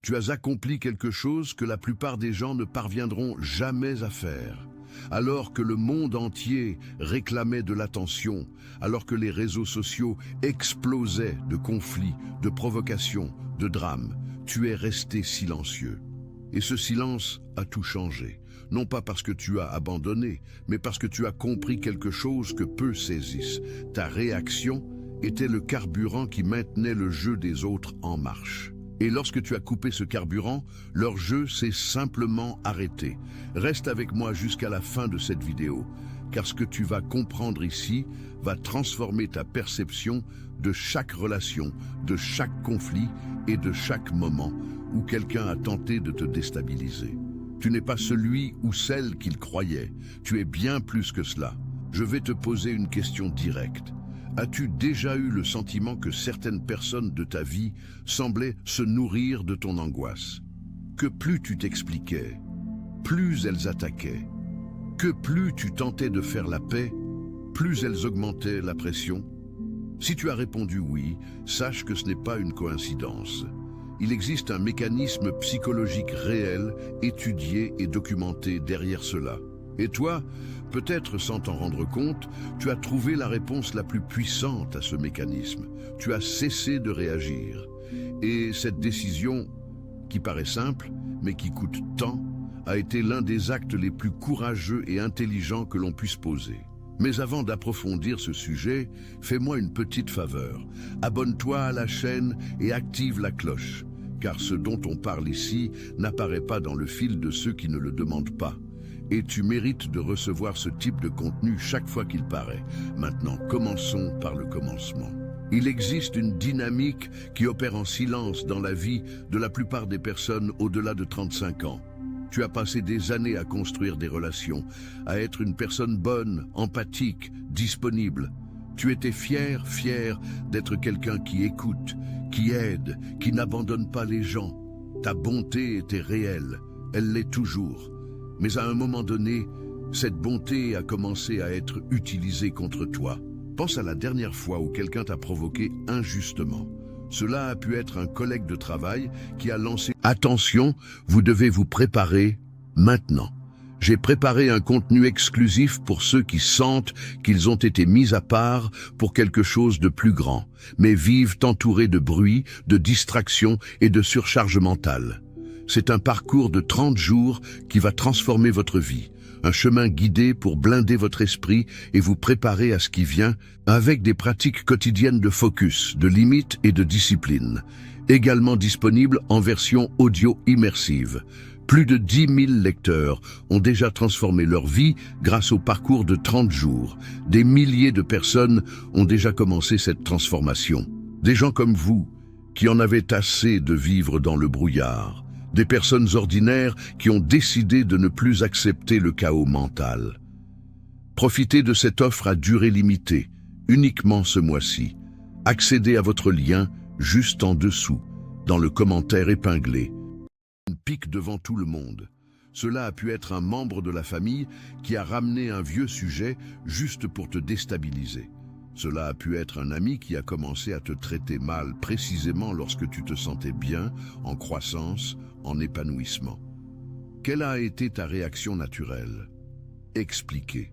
Tu as accompli quelque chose que la plupart des gens ne parviendront jamais à faire. Alors que le monde entier réclamait de l'attention, alors que les réseaux sociaux explosaient de conflits, de provocations, de drames, tu es resté silencieux. Et ce silence a tout changé, non pas parce que tu as abandonné, mais parce que tu as compris quelque chose que peu saisissent. Ta réaction était le carburant qui maintenait le jeu des autres en marche. Et lorsque tu as coupé ce carburant, leur jeu s'est simplement arrêté. Reste avec moi jusqu'à la fin de cette vidéo, car ce que tu vas comprendre ici va transformer ta perception de chaque relation, de chaque conflit et de chaque moment où quelqu'un a tenté de te déstabiliser. Tu n'es pas celui ou celle qu'il croyait, tu es bien plus que cela. Je vais te poser une question directe. As-tu déjà eu le sentiment que certaines personnes de ta vie semblaient se nourrir de ton angoisse? Que plus tu t'expliquais, plus elles attaquaient. Que plus tu tentais de faire la paix, plus elles augmentaient la pression? Si tu as répondu oui, sache que ce n'est pas une coïncidence. Il existe un mécanisme psychologique réel, étudié et documenté derrière cela. Et toi, peut-être sans t'en rendre compte, tu as trouvé la réponse la plus puissante à ce mécanisme. Tu as cessé de réagir. Et cette décision, qui paraît simple, mais qui coûte tant, a été l'un des actes les plus courageux et intelligents que l'on puisse poser. Mais avant d'approfondir ce sujet, fais-moi une petite faveur. Abonne-toi à la chaîne et active la cloche, car ce dont on parle ici n'apparaît pas dans le fil de ceux qui ne le demandent pas. Et tu mérites de recevoir ce type de contenu chaque fois qu'il paraît. Maintenant, commençons par le commencement. Il existe une dynamique qui opère en silence dans la vie de la plupart des personnes au-delà de 35 ans. Tu as passé des années à construire des relations, à être une personne bonne, empathique, disponible. Tu étais fier d'être quelqu'un qui écoute, qui aide, qui n'abandonne pas les gens. Ta bonté était réelle, elle l'est toujours. Mais à un moment donné, cette bonté a commencé à être utilisée contre toi. Pense à la dernière fois où quelqu'un t'a provoqué injustement. Cela a pu être un collègue de travail qui a lancé « Attention, vous devez vous préparer maintenant. J'ai préparé un contenu exclusif pour ceux qui sentent qu'ils ont été mis à part pour quelque chose de plus grand, mais vivent entourés de bruit, de distractions et de surcharge mentale. C'est un parcours de 30 jours qui va transformer votre vie, un chemin guidé pour blinder votre esprit et vous préparer à ce qui vient avec des pratiques quotidiennes de focus, de limites et de discipline, également disponible en version audio immersive. Plus de 10 000 lecteurs ont déjà transformé leur vie grâce au parcours de 30 jours. Des milliers de personnes ont déjà commencé cette transformation. Des gens comme vous, qui en avaient assez de vivre dans le brouillard. Des personnes ordinaires qui ont décidé de ne plus accepter le chaos mental. Profitez de cette offre à durée limitée, uniquement ce mois-ci. Accédez à votre lien juste en dessous, dans le commentaire épinglé. Une pique devant tout le monde. Cela a pu être un membre de la famille qui a ramené un vieux sujet juste pour te déstabiliser. Cela a pu être un ami qui a commencé à te traiter mal précisément lorsque tu te sentais bien, en croissance, en épanouissement. Quelle a été ta réaction naturelle? Expliquer,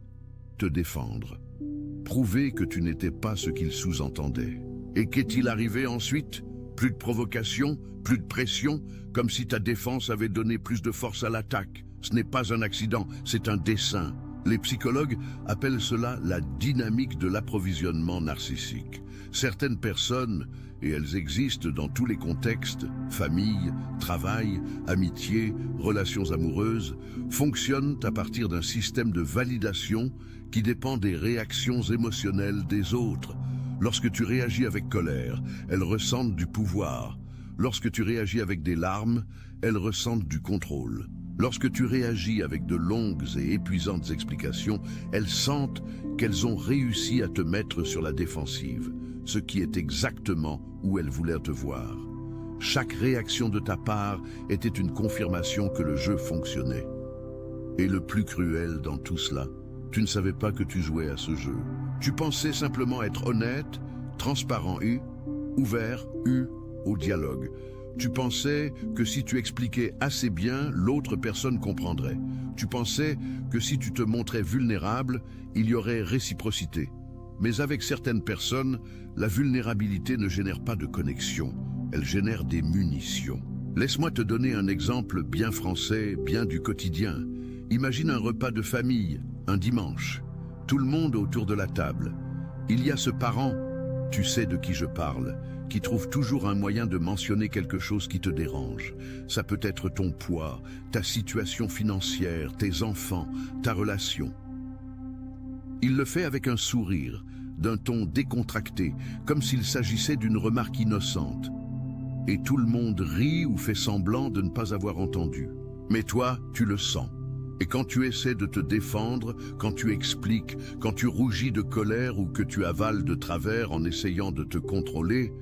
te défendre, prouver que tu n'étais pas ce qu'il sous-entendait. Et qu'est-il arrivé ensuite? Plus de provocation, plus de pression, comme si ta défense avait donné plus de force à l'attaque. Ce n'est pas un accident, c'est un dessein. Les psychologues appellent cela la dynamique de l'approvisionnement narcissique. Certaines personnes, et elles existent dans tous les contextes, famille, travail, amitié, relations amoureuses, fonctionnent à partir d'un système de validation qui dépend des réactions émotionnelles des autres. Lorsque tu réagis avec colère, elles ressentent du pouvoir. Lorsque tu réagis avec des larmes, elles ressentent du contrôle. Lorsque tu réagis avec de longues et épuisantes explications, elles sentent qu'elles ont réussi à te mettre sur la défensive, ce qui est exactement où elles voulaient te voir. Chaque réaction de ta part était une confirmation que le jeu fonctionnait. Et le plus cruel dans tout cela, tu ne savais pas que tu jouais à ce jeu. Tu pensais simplement être honnête, transparent et ouvert au dialogue. Tu pensais que si tu expliquais assez bien, l'autre personne comprendrait. Tu pensais que si tu te montrais vulnérable, il y aurait réciprocité. Mais avec certaines personnes, la vulnérabilité ne génère pas de connexion, elle génère des munitions. Laisse-moi te donner un exemple bien français, bien du quotidien. Imagine un repas de famille, un dimanche. Tout le monde autour de la table. Il y a ce parent, tu sais de qui je parle, qui trouve toujours un moyen de mentionner quelque chose qui te dérange. Ça peut être ton poids, ta situation financière, tes enfants, ta relation. Il le fait avec un sourire, d'un ton décontracté, comme s'il s'agissait d'une remarque innocente. Et tout le monde rit ou fait semblant de ne pas avoir entendu. Mais toi, tu le sens. Et quand tu essaies de te défendre, quand tu expliques, quand tu rougis de colère ou que tu avales de travers en essayant de te contrôler,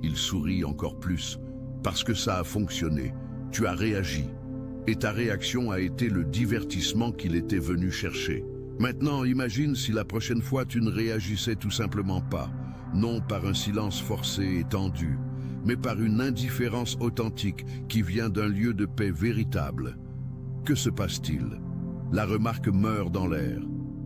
il sourit encore plus, parce que ça a fonctionné. Tu as réagi. Et ta réaction a été le divertissement qu'il était venu chercher. Maintenant, imagine si la prochaine fois tu ne réagissais tout simplement pas, non par un silence forcé et tendu, mais par une indifférence authentique qui vient d'un lieu de paix véritable. Que se passe-t-il? La remarque meurt dans l'air.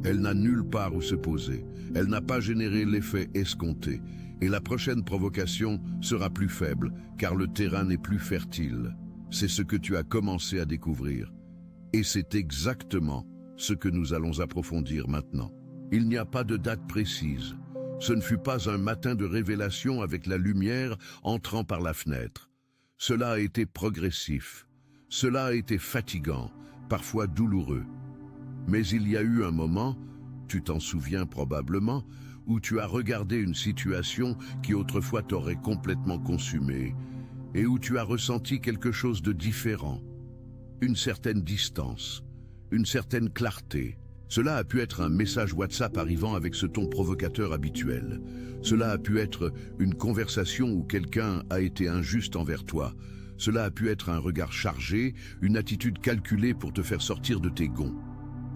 Elle n'a nulle part où se poser. Elle n'a pas généré l'effet escompté. Et la prochaine provocation sera plus faible, car le terrain n'est plus fertile. C'est ce que tu as commencé à découvrir. Et c'est exactement ce que nous allons approfondir maintenant. Il n'y a pas de date précise. Ce ne fut pas un matin de révélation avec la lumière entrant par la fenêtre. Cela a été progressif. Cela a été fatigant, parfois douloureux. Mais il y a eu un moment, tu t'en souviens probablement, où tu as regardé une situation qui autrefois t'aurait complètement consumé, et où tu as ressenti quelque chose de différent, une certaine distance, une certaine clarté. Cela a pu être un message WhatsApp arrivant avec ce ton provocateur habituel. Cela a pu être une conversation où quelqu'un a été injuste envers toi. Cela a pu être un regard chargé, une attitude calculée pour te faire sortir de tes gonds.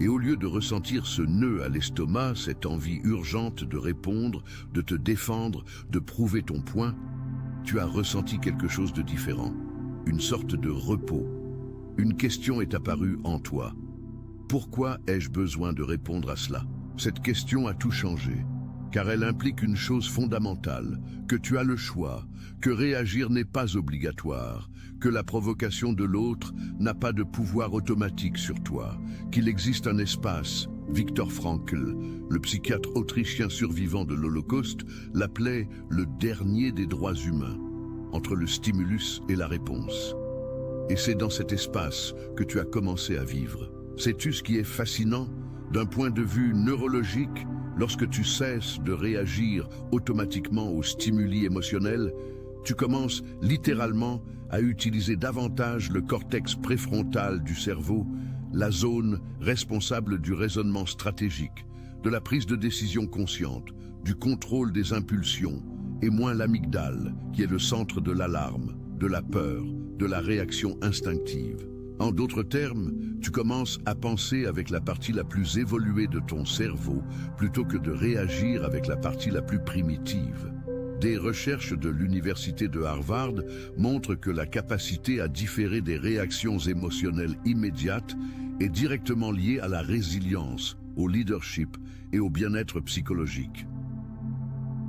Et au lieu de ressentir ce nœud à l'estomac, cette envie urgente de répondre, de te défendre, de prouver ton point, tu as ressenti quelque chose de différent, une sorte de repos. Une question est apparue en toi. Pourquoi ai-je besoin de répondre à cela? Cette question a tout changé, car elle implique une chose fondamentale, que tu as le choix, que réagir n'est pas obligatoire, que la provocation de l'autre n'a pas de pouvoir automatique sur toi, qu'il existe un espace. Viktor Frankl, le psychiatre autrichien survivant de l'Holocauste, l'appelait le dernier des droits humains, entre le stimulus et la réponse. Et c'est dans cet espace que tu as commencé à vivre. Sais-tu ce qui est fascinant? D'un point de vue neurologique, lorsque tu cesses de réagir automatiquement aux stimuli émotionnels, tu commences littéralement à utiliser davantage le cortex préfrontal du cerveau, la zone responsable du raisonnement stratégique, de la prise de décision consciente, du contrôle des impulsions, et moins l'amygdale, qui est le centre de l'alarme, de la peur, de la réaction instinctive. En d'autres termes, tu commences à penser avec la partie la plus évoluée de ton cerveau plutôt que de réagir avec la partie la plus primitive. Des recherches de l'université de Harvard montrent que la capacité à différer des réactions émotionnelles immédiates est directement liée à la résilience, au leadership et au bien-être psychologique.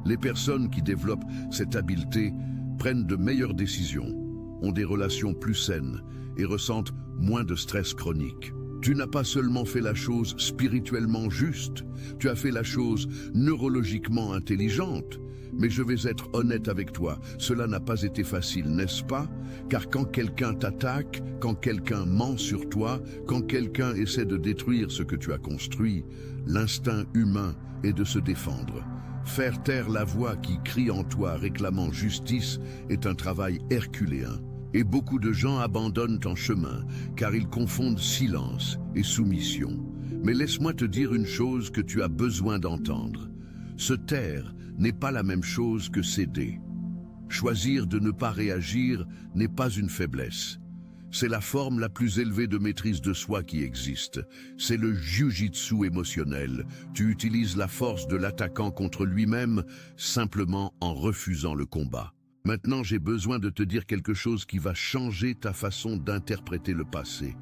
Les personnes qui développent cette habileté prennent de meilleures décisions, ont des relations plus saines et ressentent moins de stress chronique. Tu n'as pas seulement fait la chose spirituellement juste, tu as fait la chose neurologiquement intelligente. Mais je vais être honnête avec toi, cela n'a pas été facile, n'est-ce pas? Car quand quelqu'un t'attaque, quand quelqu'un ment sur toi, quand quelqu'un essaie de détruire ce que tu as construit, l'instinct humain est de se défendre. Faire taire la voix qui crie en toi réclamant justice est un travail herculéen. Et beaucoup de gens abandonnent en chemin, car ils confondent silence et soumission. Mais laisse-moi te dire une chose que tu as besoin d'entendre. Se taire n'est pas la même chose que céder. Choisir de ne pas réagir n'est pas une faiblesse. C'est la forme la plus élevée de maîtrise de soi qui existe. C'est le jiu-jitsu émotionnel. Tu utilises la force de l'attaquant contre lui-même simplement en refusant le combat. Maintenant, j'ai besoin de te dire quelque chose qui va changer ta façon d'interpréter le passé.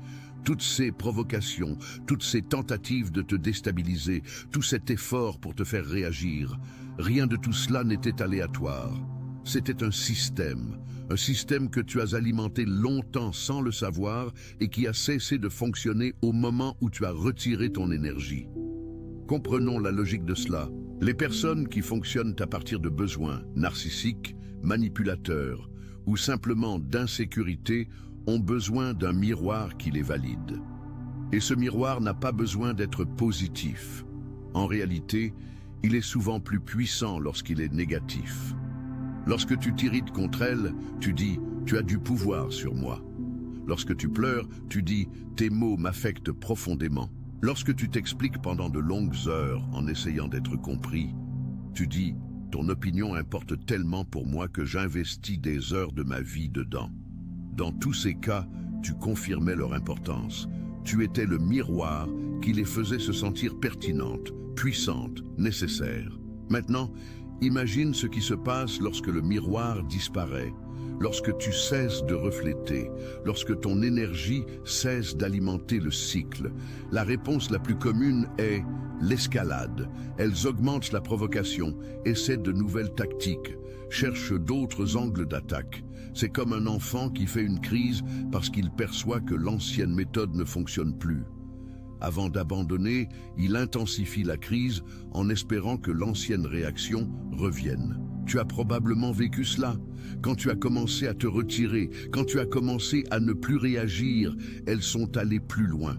Toutes ces provocations, toutes ces tentatives de te déstabiliser, tout cet effort pour te faire réagir, rien de tout cela n'était aléatoire. C'était un système que tu as alimenté longtemps sans le savoir et qui a cessé de fonctionner au moment où tu as retiré ton énergie. Comprenons la logique de cela. Les personnes qui fonctionnent à partir de besoins narcissiques, manipulateurs ou simplement d'insécurité ont besoin d'un miroir qui les valide. Et ce miroir n'a pas besoin d'être positif. En réalité, il est souvent plus puissant lorsqu'il est négatif. Lorsque tu t'irrites contre elle, tu dis « tu as du pouvoir sur moi ». Lorsque tu pleures, tu dis « tes mots m'affectent profondément ». Lorsque tu t'expliques pendant de longues heures en essayant d'être compris, tu dis « ton opinion importe tellement pour moi que j'investis des heures de ma vie dedans ». Dans tous ces cas, tu confirmais leur importance. Tu étais le miroir qui les faisait se sentir pertinentes, puissantes, nécessaires. Maintenant, imagine ce qui se passe lorsque le miroir disparaît, lorsque tu cesses de refléter, lorsque ton énergie cesse d'alimenter le cycle. La réponse la plus commune est l'escalade. Elles augmentent la provocation, essaient de nouvelles tactiques, cherchent d'autres angles d'attaque. C'est comme un enfant qui fait une crise parce qu'il perçoit que l'ancienne méthode ne fonctionne plus. Avant d'abandonner, il intensifie la crise en espérant que l'ancienne réaction revienne. Tu as probablement vécu cela. Quand tu as commencé à te retirer, quand tu as commencé à ne plus réagir, elles sont allées plus loin.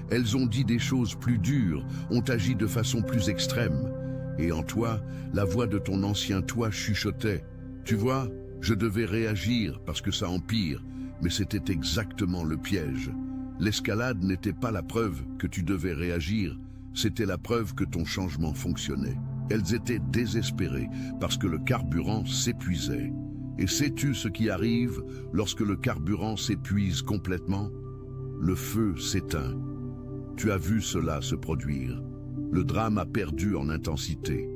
Elles ont dit des choses plus dures, ont agi de façon plus extrême. Et en toi, la voix de ton ancien toi chuchotait. Tu vois, je devais réagir parce que ça empire, mais c'était exactement le piège. L'escalade n'était pas la preuve que tu devais réagir, c'était la preuve que ton changement fonctionnait. Elles étaient désespérées parce que le carburant s'épuisait. Et sais-tu ce qui arrive lorsque le carburant s'épuise complètement? Le feu s'éteint. Tu as vu cela se produire. Le drame a perdu en intensité.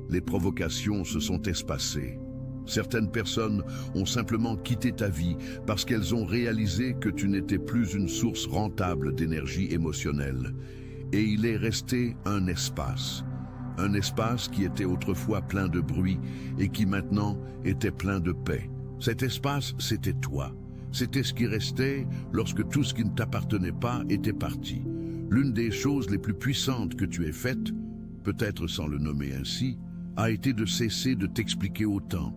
Les provocations se sont espacées. Certaines personnes ont simplement quitté ta vie parce qu'elles ont réalisé que tu n'étais plus une source rentable d'énergie émotionnelle. Et il est resté un espace qui était autrefois plein de bruit et qui maintenant était plein de paix. Cet espace, c'était toi. C'était ce qui restait lorsque tout ce qui ne t'appartenait pas était parti. L'une des choses les plus puissantes que tu aies faites, peut-être sans le nommer ainsi, a été de cesser de t'expliquer autant,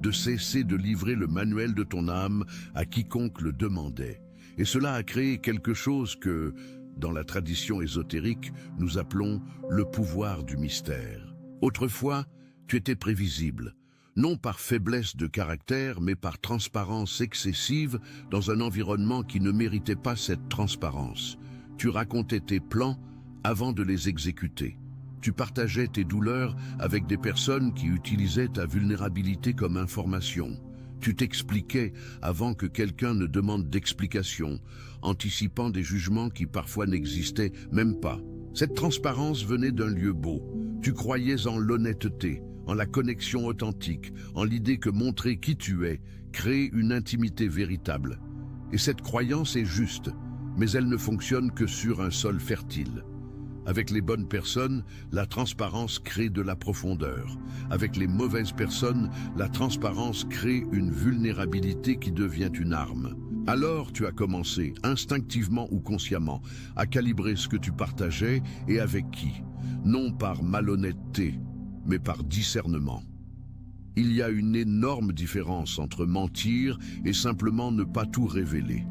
de cesser de livrer le manuel de ton âme à quiconque le demandait. Et cela a créé quelque chose que, dans la tradition ésotérique, nous appelons le pouvoir du mystère. Autrefois, tu étais prévisible, non par faiblesse de caractère, mais par transparence excessive dans un environnement qui ne méritait pas cette transparence. Tu racontais tes plans avant de les exécuter. Tu partageais tes douleurs avec des personnes qui utilisaient ta vulnérabilité comme information. Tu t'expliquais avant que quelqu'un ne demande d'explication, anticipant des jugements qui parfois n'existaient même pas. Cette transparence venait d'un lieu beau. Tu croyais en l'honnêteté, en la connexion authentique, en l'idée que montrer qui tu es crée une intimité véritable. Et cette croyance est juste, mais elle ne fonctionne que sur un sol fertile. Avec les bonnes personnes, la transparence crée de la profondeur. Avec les mauvaises personnes, la transparence crée une vulnérabilité qui devient une arme. Alors tu as commencé, instinctivement ou consciemment, à calibrer ce que tu partageais et avec qui. Non par malhonnêteté, mais par discernement. Il y a une énorme différence entre mentir et simplement ne pas tout révéler.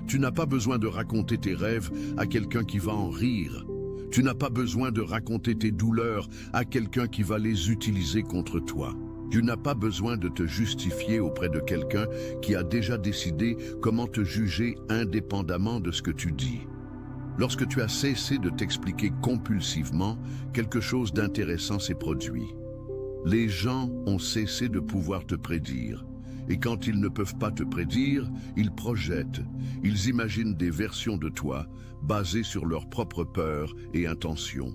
Tu n'as pas besoin de raconter tes rêves à quelqu'un qui va en rire. Tu n'as pas besoin de raconter tes douleurs à quelqu'un qui va les utiliser contre toi. Tu n'as pas besoin de te justifier auprès de quelqu'un qui a déjà décidé comment te juger indépendamment de ce que tu dis. Lorsque tu as cessé de t'expliquer compulsivement, quelque chose d'intéressant s'est produit. Les gens ont cessé de pouvoir te prédire. Et quand ils ne peuvent pas te prédire, ils projettent, ils imaginent des versions de toi basées sur leurs propres peurs et intentions.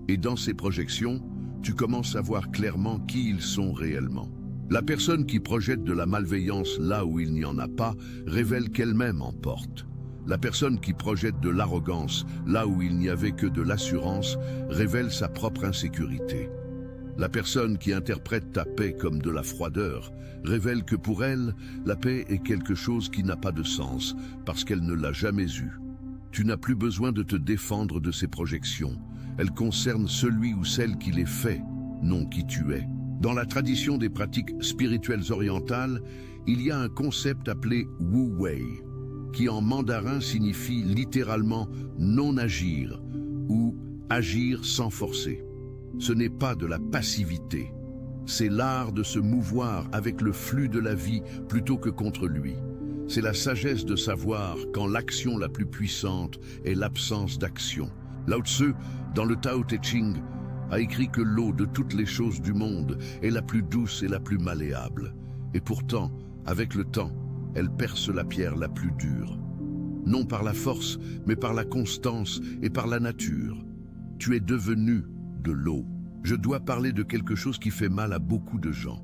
Et dans ces projections, tu commences à voir clairement qui ils sont réellement. La personne qui projette de la malveillance là où il n'y en a pas révèle qu'elle-même en porte. La personne qui projette de l'arrogance là où il n'y avait que de l'assurance révèle sa propre insécurité. La personne qui interprète ta paix comme de la froideur révèle que pour elle, la paix est quelque chose qui n'a pas de sens parce qu'elle ne l'a jamais eue. Tu n'as plus besoin de te défendre de ces projections. Elles concernent celui ou celle qui les fait, non qui tu es. Dans la tradition des pratiques spirituelles orientales, il y a un concept appelé Wu Wei, qui en mandarin signifie littéralement non agir ou agir sans forcer. Ce n'est pas de la passivité, c'est l'art de se mouvoir avec le flux de la vie plutôt que contre lui. C'est la sagesse de savoir quand l'action la plus puissante est l'absence d'action. Lao Tzu, dans le Tao Te Ching, a écrit que l'eau de toutes les choses du monde est la plus douce et la plus malléable. Et pourtant, avec le temps, elle perce la pierre la plus dure. Non par la force, mais par la constance et par la nature. Tu es devenu de l'eau. Je dois parler de quelque chose qui fait mal à beaucoup de gens,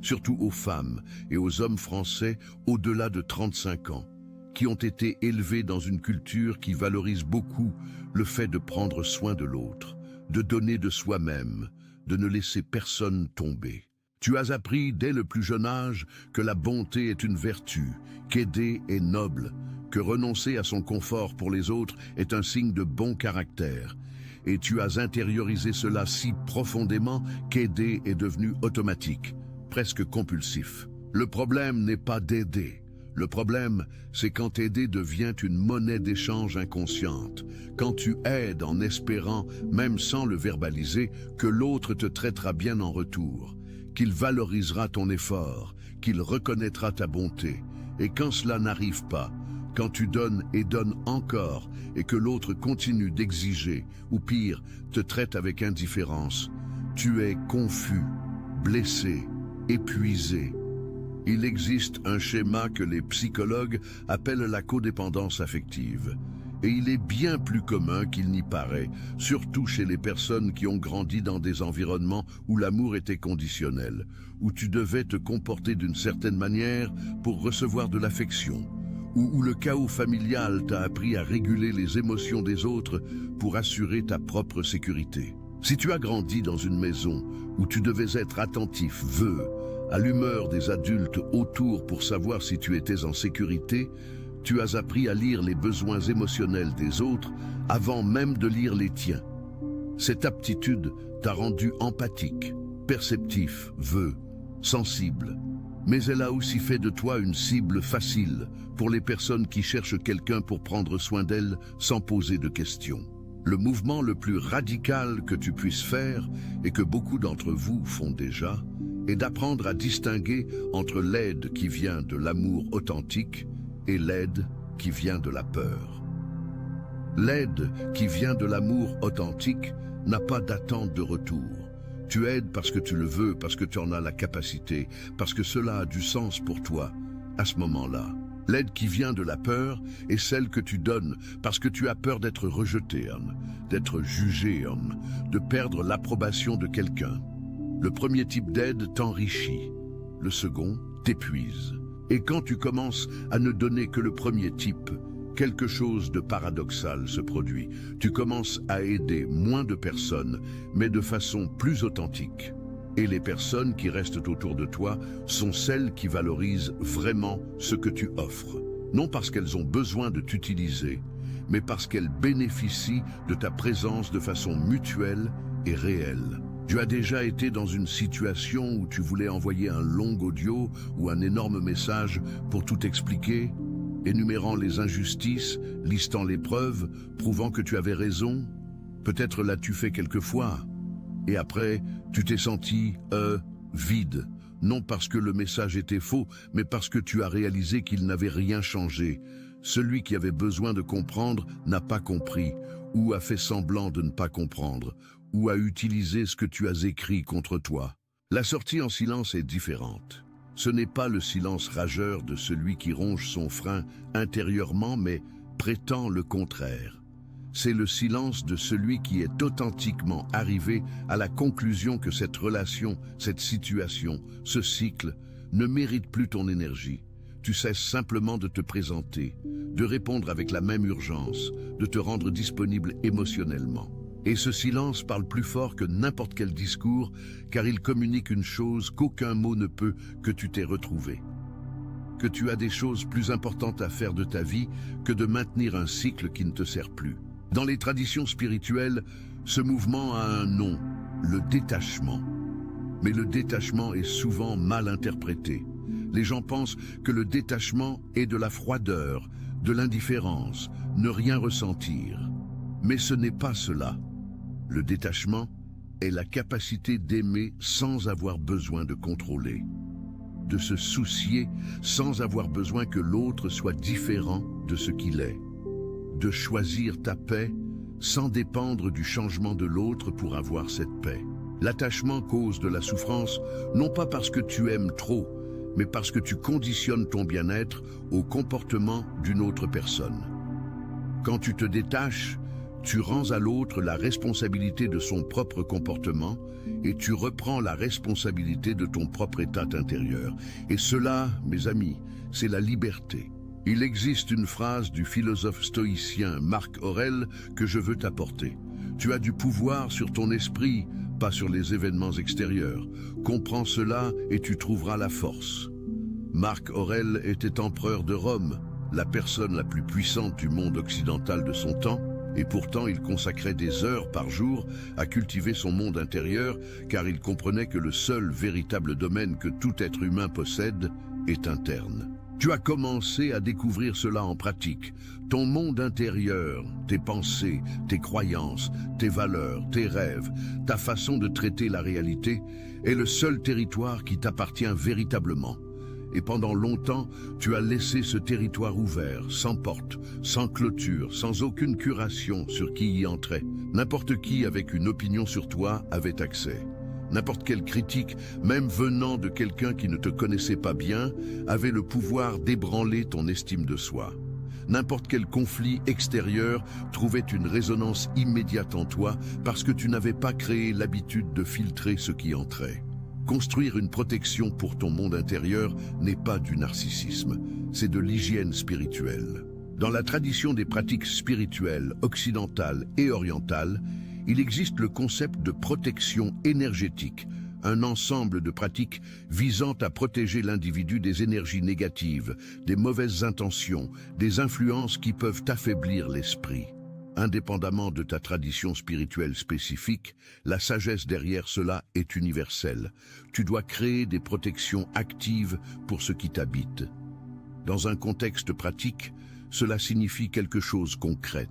surtout aux femmes et aux hommes français au-delà de 35 ans, qui ont été élevés dans une culture qui valorise beaucoup le fait de prendre soin de l'autre, de donner de soi-même, de ne laisser personne tomber. Tu as appris dès le plus jeune âge que la bonté est une vertu, qu'aider est noble, que renoncer à son confort pour les autres est un signe de bon caractère. Et tu as intériorisé cela si profondément qu'aider est devenu automatique, presque compulsif. Le problème n'est pas d'aider. Le problème, c'est quand aider devient une monnaie d'échange inconsciente, quand tu aides en espérant, même sans le verbaliser, que l'autre te traitera bien en retour, qu'il valorisera ton effort, qu'il reconnaîtra ta bonté. Et quand cela n'arrive pas, quand tu donnes et donnes encore et que l'autre continue d'exiger, ou pire, te traite avec indifférence, tu es confus, blessé, épuisé. Il existe un schéma que les psychologues appellent la codépendance affective. Et il est bien plus commun qu'il n'y paraît, surtout chez les personnes qui ont grandi dans des environnements où l'amour était conditionnel, où tu devais te comporter d'une certaine manière pour recevoir de l'affection, où le chaos familial t'a appris à réguler les émotions des autres pour assurer ta propre sécurité. Si tu as grandi dans une maison où tu devais être attentif, à l'humeur des adultes autour pour savoir si tu étais en sécurité, tu as appris à lire les besoins émotionnels des autres avant même de lire les tiens. Cette aptitude t'a rendu empathique, perceptif, sensible. Mais elle a aussi fait de toi une cible facile pour les personnes qui cherchent quelqu'un pour prendre soin d'elles sans poser de questions. Le mouvement le plus radical que tu puisses faire, et que beaucoup d'entre vous font déjà, est d'apprendre à distinguer entre l'aide qui vient de l'amour authentique et l'aide qui vient de la peur. L'aide qui vient de l'amour authentique n'a pas d'attente de retour. Tu aides parce que tu le veux, parce que tu en as la capacité, parce que cela a du sens pour toi, à ce moment-là. L'aide qui vient de la peur est celle que tu donnes parce que tu as peur d'être rejeté, d'être jugé, de perdre l'approbation de quelqu'un. Le premier type d'aide t'enrichit, le second t'épuise. Et quand tu commences à ne donner que le premier type, quelque chose de paradoxal se produit. Tu commences à aider moins de personnes, mais de façon plus authentique. Et les personnes qui restent autour de toi sont celles qui valorisent vraiment ce que tu offres. Non parce qu'elles ont besoin de t'utiliser, mais parce qu'elles bénéficient de ta présence de façon mutuelle et réelle. Tu as déjà été dans une situation où tu voulais envoyer un long audio ou un énorme message pour tout expliquer, énumérant les injustices, listant les preuves, prouvant que tu avais raison? Peut-être l'as-tu fait quelquefois. Et après, tu t'es senti, vide. Non parce que le message était faux, mais parce que tu as réalisé qu'il n'avait rien changé. Celui qui avait besoin de comprendre n'a pas compris, ou a fait semblant de ne pas comprendre, ou a utilisé ce que tu as écrit contre toi. La sortie en silence est différente. Ce n'est pas le silence rageur de celui qui ronge son frein intérieurement, mais prétend le contraire. C'est le silence de celui qui est authentiquement arrivé à la conclusion que cette relation, cette situation, ce cycle ne mérite plus ton énergie. Tu cesses simplement de te présenter, de répondre avec la même urgence, de te rendre disponible émotionnellement. Et ce silence parle plus fort que n'importe quel discours, car il communique une chose qu'aucun mot ne peut, que tu t'es retrouvé. Que tu as des choses plus importantes à faire de ta vie que de maintenir un cycle qui ne te sert plus. Dans les traditions spirituelles, ce mouvement a un nom, le détachement. Mais le détachement est souvent mal interprété. Les gens pensent que le détachement est de la froideur, de l'indifférence, ne rien ressentir. Mais ce n'est pas cela. Le détachement est la capacité d'aimer sans avoir besoin de contrôler, de se soucier sans avoir besoin que l'autre soit différent de ce qu'il est, de choisir ta paix sans dépendre du changement de l'autre pour avoir cette paix. L'attachement cause de la souffrance, non pas parce que tu aimes trop, mais parce que tu conditionnes ton bien-être au comportement d'une autre personne. Quand tu te détaches, tu rends à l'autre la responsabilité de son propre comportement et tu reprends la responsabilité de ton propre état intérieur. Et cela, mes amis, c'est la liberté. Il existe une phrase du philosophe stoïcien Marc Aurèle que je veux t'apporter. Tu as du pouvoir sur ton esprit, pas sur les événements extérieurs. Comprends cela et tu trouveras la force. Marc Aurèle était empereur de Rome, la personne la plus puissante du monde occidental de son temps, et pourtant il consacrait des heures par jour à cultiver son monde intérieur, car il comprenait que le seul véritable domaine que tout être humain possède est interne. Tu as commencé à découvrir cela en pratique. Ton monde intérieur, tes pensées, tes croyances, tes valeurs, tes rêves, ta façon de traiter la réalité, est le seul territoire qui t'appartient véritablement. Et pendant longtemps, tu as laissé ce territoire ouvert, sans porte, sans clôture, sans aucune curation sur qui y entrait. N'importe qui avec une opinion sur toi avait accès. N'importe quelle critique, même venant de quelqu'un qui ne te connaissait pas bien, avait le pouvoir d'ébranler ton estime de soi. N'importe quel conflit extérieur trouvait une résonance immédiate en toi parce que tu n'avais pas créé l'habitude de filtrer ce qui entrait. Construire une protection pour ton monde intérieur n'est pas du narcissisme, c'est de l'hygiène spirituelle. Dans la tradition des pratiques spirituelles occidentales et orientales, il existe le concept de protection énergétique, un ensemble de pratiques visant à protéger l'individu des énergies négatives, des mauvaises intentions, des influences qui peuvent affaiblir l'esprit. Indépendamment de ta tradition spirituelle spécifique, la sagesse derrière cela est universelle. Tu dois créer des protections actives pour ce qui t'habite. Dans un contexte pratique, cela signifie quelque chose de concret.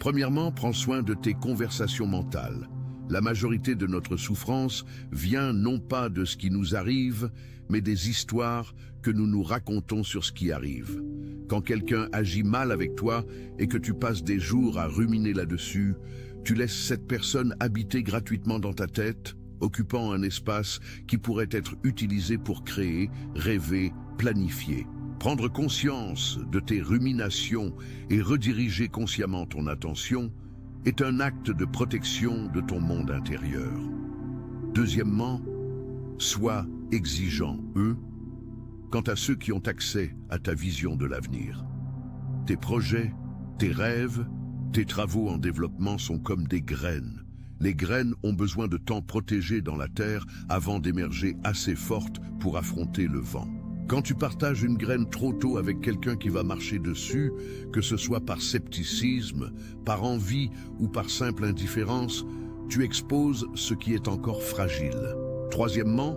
Premièrement, prends soin de tes conversations mentales. La majorité de notre souffrance vient non pas de ce qui nous arrive, mais des histoires que nous nous racontons sur ce qui arrive. Quand quelqu'un agit mal avec toi et que tu passes des jours à ruminer là-dessus, tu laisses cette personne habiter gratuitement dans ta tête, occupant un espace qui pourrait être utilisé pour créer, rêver, planifier. Prendre conscience de tes ruminations et rediriger consciemment ton attention est un acte de protection de ton monde intérieur. Deuxièmement, sois exigeant, quant à ceux qui ont accès à ta vision de l'avenir. Tes projets, tes rêves, tes travaux en développement sont comme des graines. Les graines ont besoin de temps protégé dans la terre avant d'émerger assez fortes pour affronter le vent. Quand tu partages une graine trop tôt avec quelqu'un qui va marcher dessus, que ce soit par scepticisme, par envie ou par simple indifférence, tu exposes ce qui est encore fragile. Troisièmement,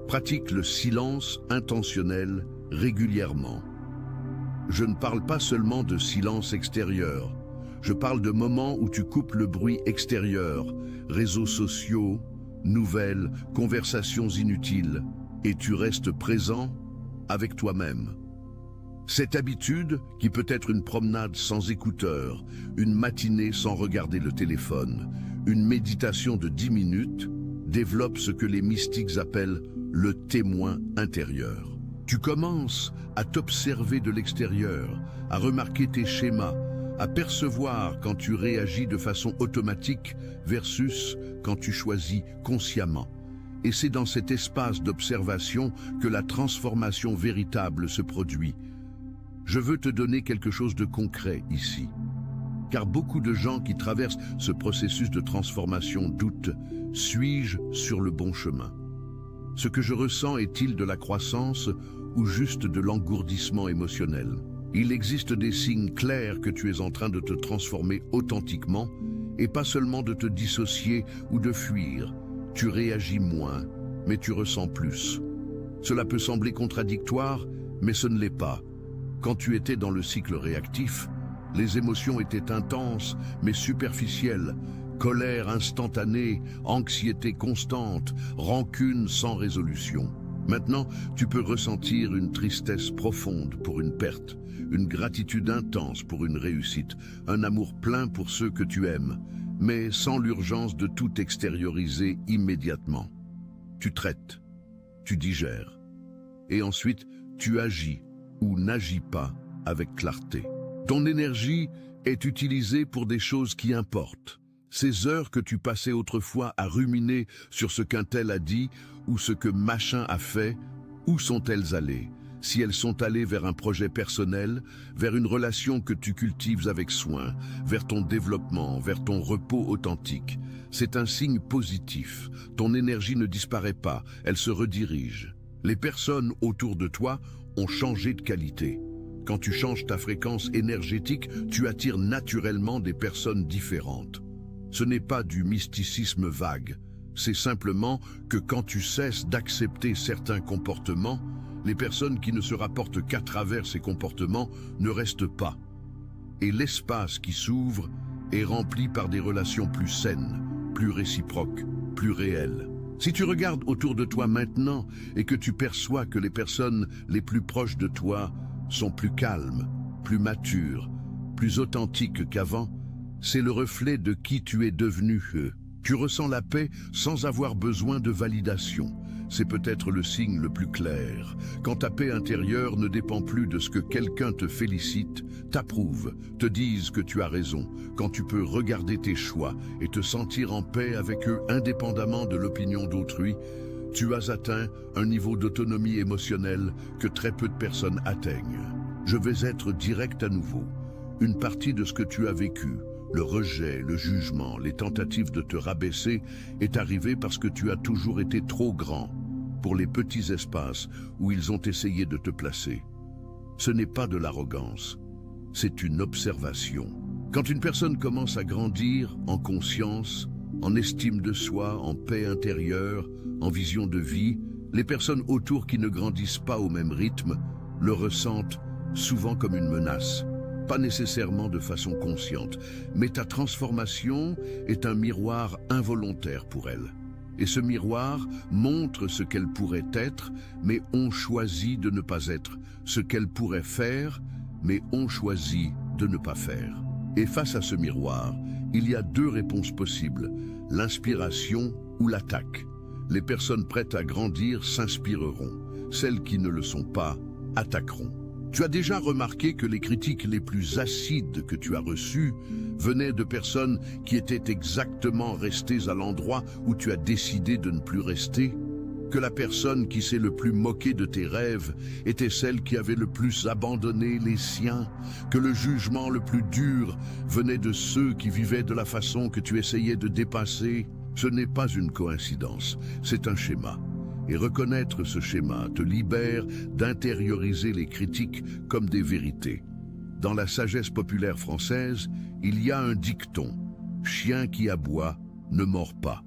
pratique le silence intentionnel régulièrement. Je ne parle pas seulement de silence extérieur. Je parle de moments où tu coupes le bruit extérieur, réseaux sociaux, nouvelles, conversations inutiles, et tu restes présent avec toi-même. Cette habitude, qui peut être une promenade sans écouteurs, une matinée sans regarder le téléphone, une méditation de 10 minutes, développe ce que les mystiques appellent le témoin intérieur. Tu commences à t'observer de l'extérieur, à remarquer tes schémas, à percevoir quand tu réagis de façon automatique versus quand tu choisis consciemment. Et c'est dans cet espace d'observation que la transformation véritable se produit. Je veux te donner quelque chose de concret ici. Car beaucoup de gens qui traversent ce processus de transformation doutent, suis-je sur le bon chemin? Ce que je ressens est-il de la croissance ou juste de l'engourdissement émotionnel? Il existe des signes clairs que tu es en train de te transformer authentiquement et pas seulement de te dissocier ou de fuir. Tu réagis moins, mais tu ressens plus. Cela peut sembler contradictoire, mais ce ne l'est pas. Quand tu étais dans le cycle réactif, les émotions étaient intenses, mais superficielles. Colère instantanée, anxiété constante, rancune sans résolution. Maintenant, tu peux ressentir une tristesse profonde pour une perte, une gratitude intense pour une réussite, un amour plein pour ceux que tu aimes, mais sans l'urgence de tout extérioriser immédiatement. Tu traites, tu digères, et ensuite tu agis ou n'agis pas avec clarté. Ton énergie est utilisée pour des choses qui importent. Ces heures que tu passais autrefois à ruminer sur ce qu'un tel a dit ou ce que machin a fait, où sont-elles allées? Si elles sont allées vers un projet personnel, vers une relation que tu cultives avec soin, vers ton développement, vers ton repos authentique, c'est un signe positif. Ton énergie ne disparaît pas, elle se redirige. Les personnes autour de toi ont changé de qualité. Quand tu changes ta fréquence énergétique, tu attires naturellement des personnes différentes. Ce n'est pas du mysticisme vague, c'est simplement que quand tu cesses d'accepter certains comportements, les personnes qui ne se rapportent qu'à travers ces comportements ne restent pas. Et l'espace qui s'ouvre est rempli par des relations plus saines, plus réciproques, plus réelles. Si tu regardes autour de toi maintenant et que tu perçois que les personnes les plus proches de toi sont plus calmes, plus matures, plus authentiques qu'avant, c'est le reflet de qui tu es devenu. Tu ressens la paix sans avoir besoin de validation. C'est peut-être le signe le plus clair. Quand ta paix intérieure ne dépend plus de ce que quelqu'un te félicite, t'approuve, te dise que tu as raison, quand tu peux regarder tes choix et te sentir en paix avec eux indépendamment de l'opinion d'autrui, tu as atteint un niveau d'autonomie émotionnelle que très peu de personnes atteignent. Je vais être direct à nouveau. Une partie de ce que tu as vécu, le rejet, le jugement, les tentatives de te rabaisser, est arrivé parce que tu as toujours été trop grand pour les petits espaces où ils ont essayé de te placer. Ce n'est pas de l'arrogance, c'est une observation. Quand une personne commence à grandir en conscience, en estime de soi, en paix intérieure, en vision de vie, les personnes autour qui ne grandissent pas au même rythme le ressentent souvent comme une menace. Pas nécessairement de façon consciente, mais ta transformation est un miroir involontaire pour elles. Et ce miroir montre ce qu'elles pourraient être, mais ont choisi de ne pas être, ce qu'elles pourraient faire, mais ont choisi de ne pas faire. Et face à ce miroir, il y a deux réponses possibles, l'inspiration ou l'attaque. Les personnes prêtes à grandir s'inspireront, celles qui ne le sont pas attaqueront. Tu as déjà remarqué que les critiques les plus acides que tu as reçues venaient de personnes qui étaient exactement restées à l'endroit où tu as décidé de ne plus rester? Que la personne qui s'est le plus moquée de tes rêves était celle qui avait le plus abandonné les siens? Que le jugement le plus dur venait de ceux qui vivaient de la façon que tu essayais de dépasser? Ce n'est pas une coïncidence, c'est un schéma. Et reconnaître ce schéma te libère d'intérioriser les critiques comme des vérités. Dans la sagesse populaire française, il y a un dicton « Chien qui aboie ne mord pas ».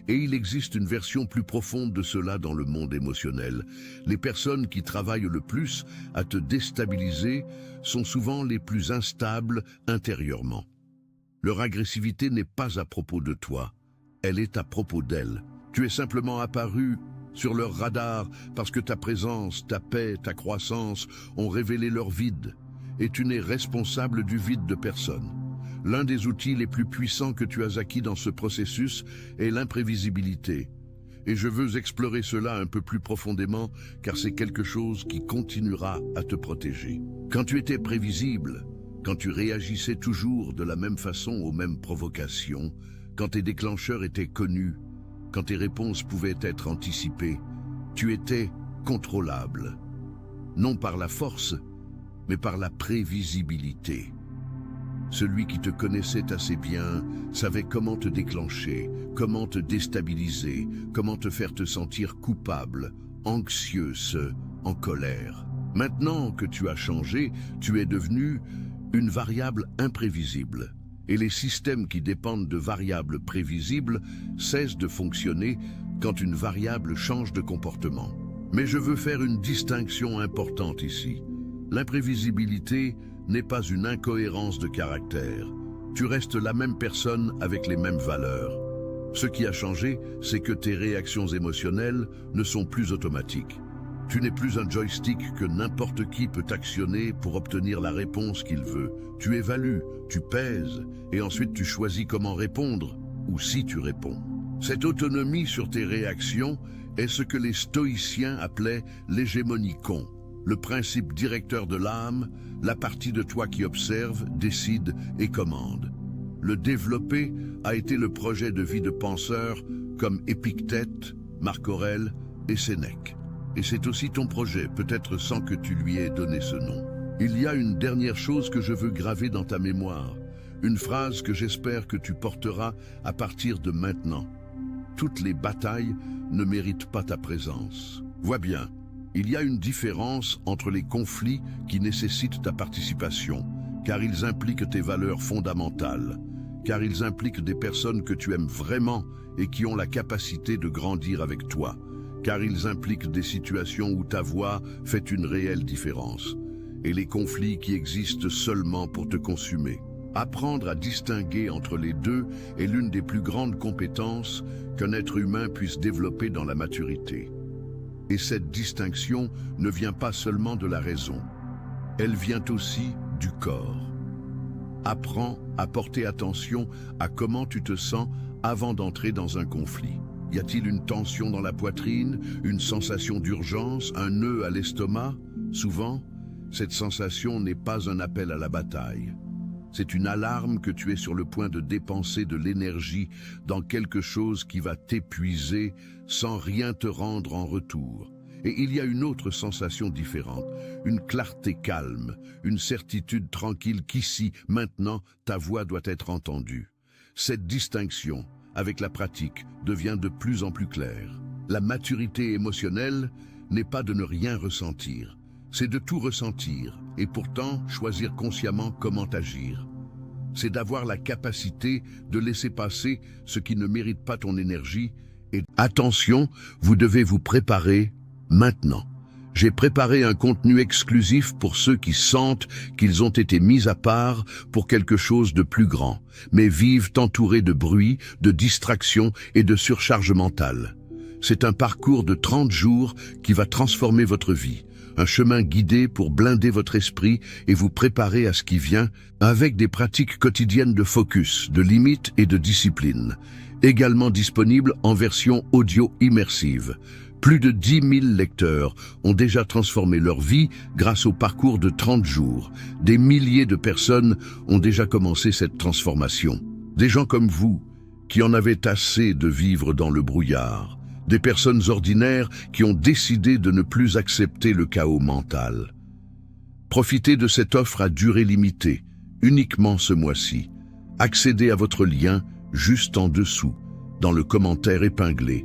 Et il existe une version plus profonde de cela dans le monde émotionnel. Les personnes qui travaillent le plus à te déstabiliser sont souvent les plus instables intérieurement. Leur agressivité n'est pas à propos de toi, elle est à propos d'elles. Tu es simplement apparu sur leur radar parce que ta présence, ta paix, ta croissance ont révélé leur vide. Et tu n'es responsable du vide de personne. L'un des outils les plus puissants que tu as acquis dans ce processus est l'imprévisibilité. Et je veux explorer cela un peu plus profondément car c'est quelque chose qui continuera à te protéger. Quand tu étais prévisible, quand tu réagissais toujours de la même façon aux mêmes provocations, quand tes déclencheurs étaient connus, quand tes réponses pouvaient être anticipées, tu étais contrôlable. Non par la force, mais par la prévisibilité. Celui qui te connaissait assez bien savait comment te déclencher, comment te déstabiliser, comment te faire te sentir coupable, anxieuse, en colère. Maintenant que tu as changé, tu es devenu une variable imprévisible. Et les systèmes qui dépendent de variables prévisibles cessent de fonctionner quand une variable change de comportement. Mais je veux faire une distinction importante ici. L'imprévisibilité n'est pas une incohérence de caractère. Tu restes la même personne avec les mêmes valeurs. Ce qui a changé, c'est que tes réactions émotionnelles ne sont plus automatiques. Tu n'es plus un joystick que n'importe qui peut actionner pour obtenir la réponse qu'il veut. Tu évalues, tu pèses, et ensuite tu choisis comment répondre, ou si tu réponds. Cette autonomie sur tes réactions est ce que les stoïciens appelaient l'hégémonie con, le principe directeur de l'âme, la partie de toi qui observe, décide et commande. Le développer a été le projet de vie de penseurs comme Épictète, Marc Aurèle et Sénèque. Et c'est aussi ton projet, peut-être sans que tu lui aies donné ce nom. Il y a une dernière chose que je veux graver dans ta mémoire, une phrase que j'espère que tu porteras à partir de maintenant. Toutes les batailles ne méritent pas ta présence. Vois bien, il y a une différence entre les conflits qui nécessitent ta participation, car ils impliquent tes valeurs fondamentales, car ils impliquent des personnes que tu aimes vraiment et qui ont la capacité de grandir avec toi, car ils impliquent des situations où ta voix fait une réelle différence, et les conflits qui existent seulement pour te consumer. Apprendre à distinguer entre les deux est l'une des plus grandes compétences qu'un être humain puisse développer dans la maturité. Et cette distinction ne vient pas seulement de la raison, elle vient aussi du corps. Apprends à porter attention à comment tu te sens avant d'entrer dans un conflit. Y a-t-il une tension dans la poitrine, une sensation d'urgence, un nœud à l'estomac? Souvent, cette sensation n'est pas un appel à la bataille. C'est une alarme que tu es sur le point de dépenser de l'énergie dans quelque chose qui va t'épuiser sans rien te rendre en retour. Et il y a une autre sensation différente, une clarté calme, une certitude tranquille qu'ici, maintenant, ta voix doit être entendue. Cette distinction, avec la pratique, devient de plus en plus claire. La maturité émotionnelle n'est pas de ne rien ressentir, c'est de tout ressentir et pourtant choisir consciemment comment agir. C'est d'avoir la capacité de laisser passer ce qui ne mérite pas ton énergie et attention, vous devez vous préparer maintenant. J'ai préparé un contenu exclusif pour ceux qui sentent qu'ils ont été mis à part pour quelque chose de plus grand, mais vivent entourés de bruit, de distractions et de surcharge mentale. C'est un parcours de 30 jours qui va transformer votre vie, un chemin guidé pour blinder votre esprit et vous préparer à ce qui vient avec des pratiques quotidiennes de focus, de limites et de discipline, également disponible en version audio immersive. Plus de 10 000 lecteurs ont déjà transformé leur vie grâce au parcours de 30 jours. Des milliers de personnes ont déjà commencé cette transformation. Des gens comme vous, qui en avaient assez de vivre dans le brouillard. Des personnes ordinaires qui ont décidé de ne plus accepter le chaos mental. Profitez de cette offre à durée limitée, uniquement ce mois-ci. Accédez à votre lien juste en dessous, dans le commentaire épinglé.